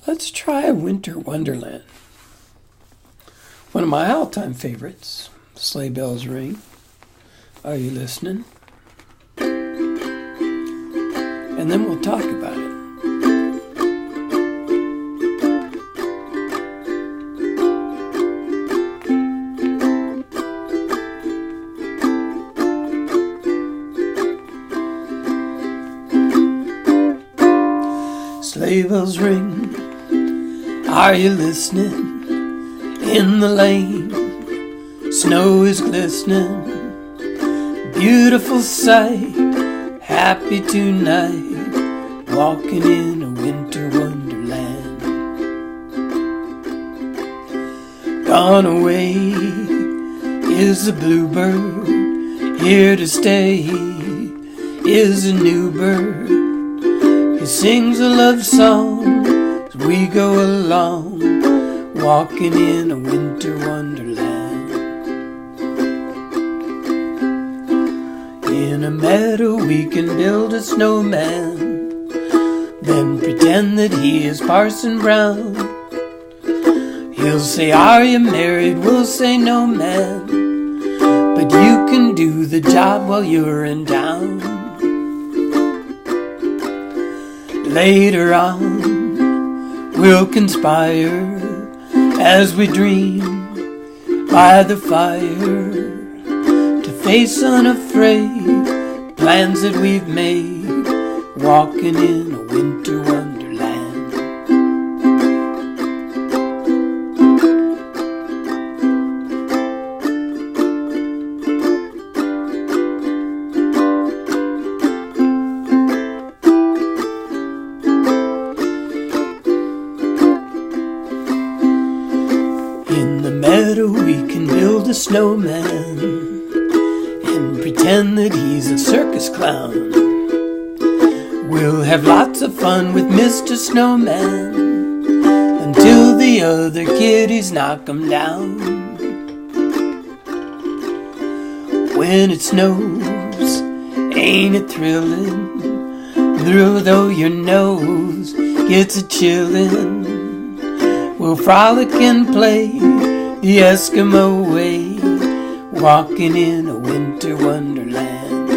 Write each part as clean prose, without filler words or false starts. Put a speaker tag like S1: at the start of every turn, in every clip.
S1: Let's try Winter Wonderland. One of my all-time favorites, Sleigh Bells Ring. Are you listening? And then we'll talk about it. Sleigh bells ring, are you listening? In the lane, snow is glistening, beautiful sight, happy tonight, walking in a winter wonderland. Gone away is a bluebird, here to stay is a new bird. He sings a love song as we go along, walking in a winter wonderland. In a meadow we can build a snowman, then pretend that he is Parson Brown. He'll say, are you married? We'll say, no, man, but you can do the job while you're in town. Later on, we'll conspire as we dream by the fire to face unafraid plans that we've made, walking in a winter wonderland. We can build a snowman and pretend that he's a circus clown. We'll have lots of fun with Mr. Snowman until the other kiddies knock him down. When it snows, ain't it thrilling? Though your nose gets a chillin', we'll frolic and play the Eskimo way, walking in a winter wonderland.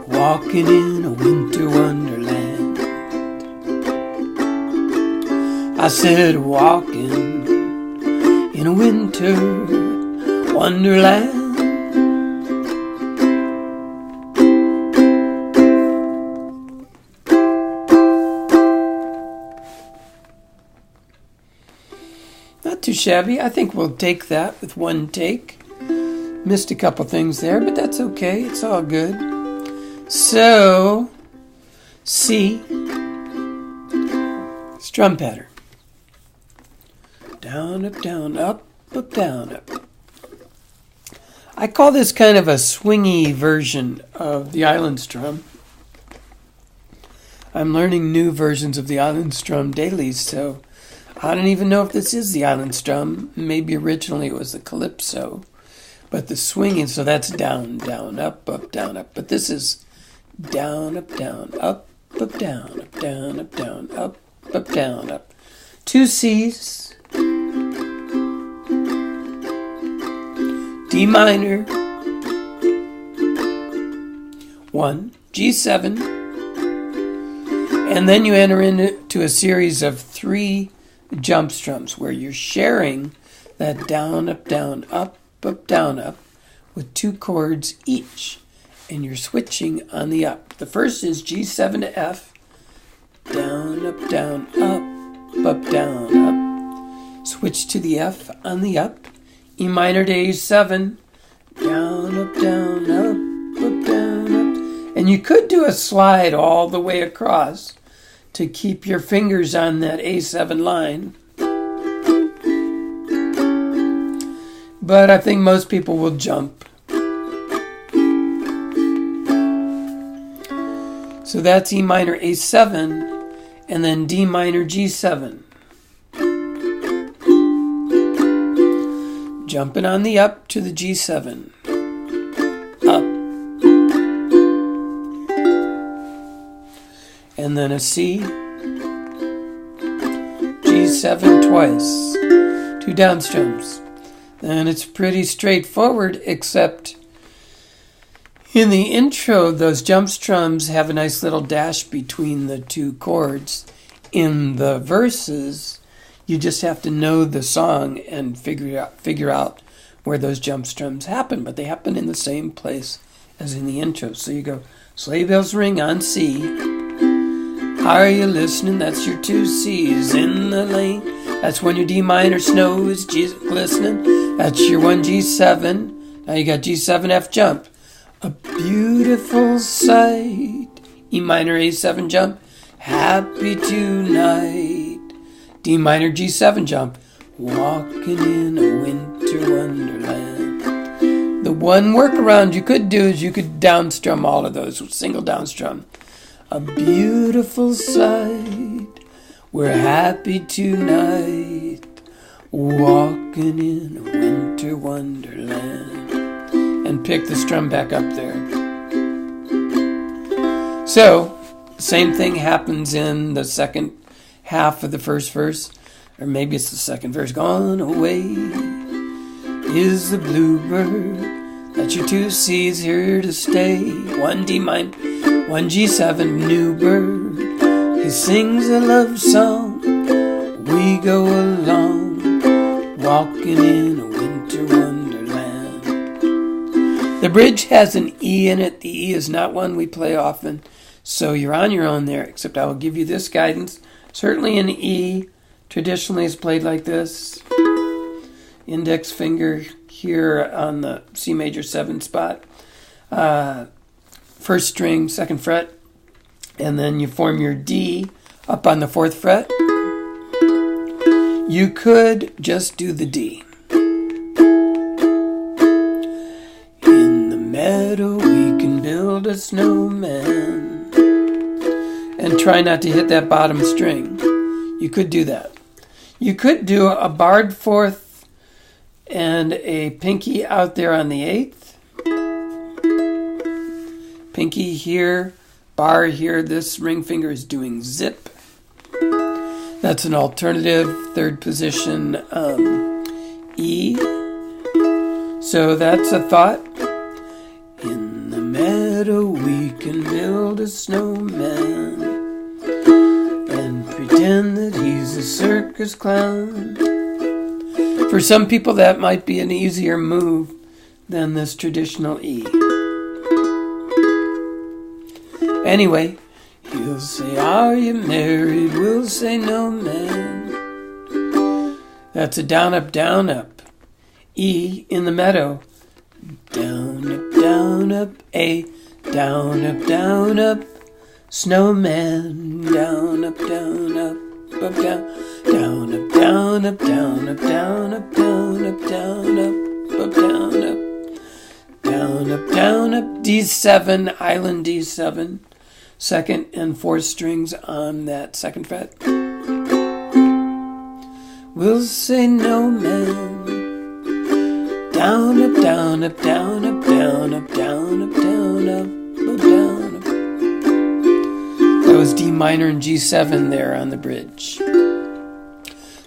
S1: Walking in a winter wonderland. I said walking in a winter wonderland. Not too shabby. I think we'll take that with one take. Missed a couple things there, but that's okay. It's all good. So, C. Strum pattern. Down, up, down, up, down, up. I call this kind of a swingy version of the island strum. I'm learning new versions of the island strum daily, so I don't even know if this is the island strum. Maybe originally it was the calypso. But the swinging, so that's down, down, up, down, up. But this is down, up, down, up, down, up, down, up, down, up, down, up. 2 C's. D minor. 1, G7. And then you enter into a series of 3 jump strums where you're sharing that down, up, down, up with 2 chords each, and you're switching on the up. The first is G7 to F, down, up, down, down, up. Switch to the F on the up, E minor to A7, down, up, down, up, down, up. And you could do a slide all the way across to keep your fingers on that A7 line. But I think most people will jump. So that's E minor A7 and then D minor G7. Jumping on the up to the G7. Up. and then a C, G7 twice, 2 down strums. Then it's pretty straightforward, except in the intro, those jump strums have a nice little dash between the 2 chords. In the verses, you just have to know the song and figure out where those jump strums happen, but they happen in the same place as in the intro. So you go, sleigh bells ring on C. Are you listening? That's your 2 C's in the lane. That's when your D minor snow is glistening. That's your 1 G7. Now you got G7 F jump. A beautiful sight. E minor A7 jump. Happy tonight. D minor G7 jump. Walking in a winter wonderland. The one workaround you could do is you could downstrum all of those with single downstrum. A beautiful sight. We're happy tonight. Walking in a winter wonderland. And pick the strum back up there. So, same thing happens in the second half of the first verse. Or maybe it's the second verse. Gone away is the bluebird. That's your 2 C's here to stay. 1 D minor, 1 G7 new bird. He sings a love song. We go along, walking in a winter wonderland. The bridge has an E in it. The E is not one we play often. So you're on your own there, except I will give you this guidance. Certainly an E traditionally is played like this. Index finger here on the C major 7 spot. First string, 2nd fret. And then you form your D up on the 4th fret. You could just do the D. In the meadow we can build a snowman. And try not to hit that bottom string. You could do that. You could do a barred 4th and a pinky out there on the 8th. Pinky here, bar here. This ring finger is doing zip. That's an alternative 3rd position E. So that's a thought. In the meadow we can build a snowman and pretend that he's a circus clown. For some people that might be an easier move than this traditional E. Anyway, he'll say, are you married? We'll say, no, man. That's a down, up. E in the meadow. Down, up, A. Down, up. Snowman. Down, up, down, up, down. Down, up, down, up, down, up, down, up, down, up, down, up, down, up. Down, up, D7, island D7. 2nd and 4th strings on that 2nd fret. We'll say no, man. Down, up, down, up, down, up, down, up, down, up, down, up, down, up. That was D minor and G7 there on the bridge.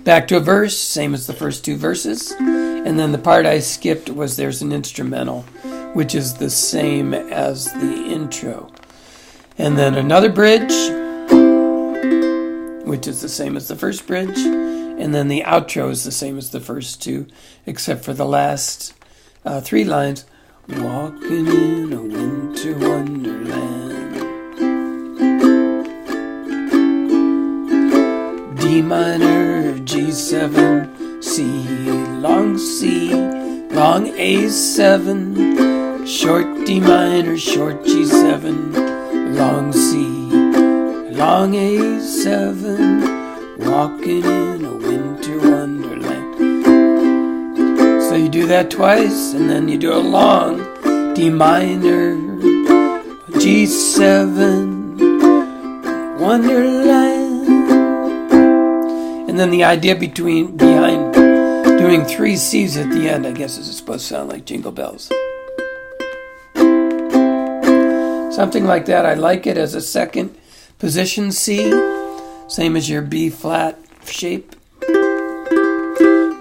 S1: Back to a verse, same as the first 2 verses. And then the part I skipped was there's an instrumental, which is the same as the intro. And then another bridge, which is the same as the first bridge. And then the outro is the same as the first 2, except for the last 3 lines. Walking in a winter wonderland. D minor, G7, C, long A7, short D minor, short G7, long C, long A7, walking in a winter wonderland. So you do that twice, and then you do a long D minor, G7, Wonderland. And then the idea behind doing 3 C's at the end, I guess, is supposed to sound like Jingle Bells. Something like that. I like it as a second Position C, same as your B flat shape,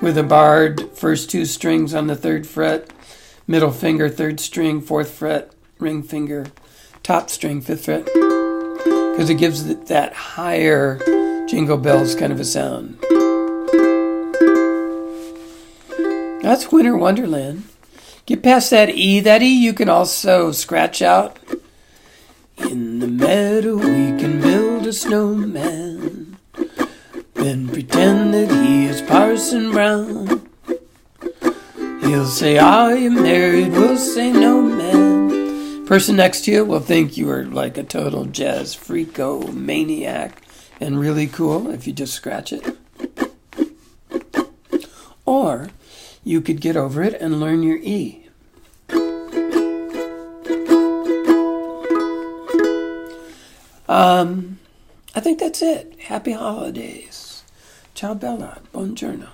S1: with a barred first two strings on the 3rd fret, middle finger 3rd string, 4th fret, ring finger, top string 5th fret, because it gives it that higher Jingle Bells kind of a sound. That's Winter Wonderland. Get past that E. That E you can also scratch out. In the meadow we can build a snowman, then pretend that he is Parson Brown. He'll say, "Are you married?" We'll say, "No, man." Person next to you will think you are like a total jazz freako maniac and really cool if you just scratch it. Or you could get over it and learn your E. I think that's it. Happy holidays. Ciao bella. Buongiorno.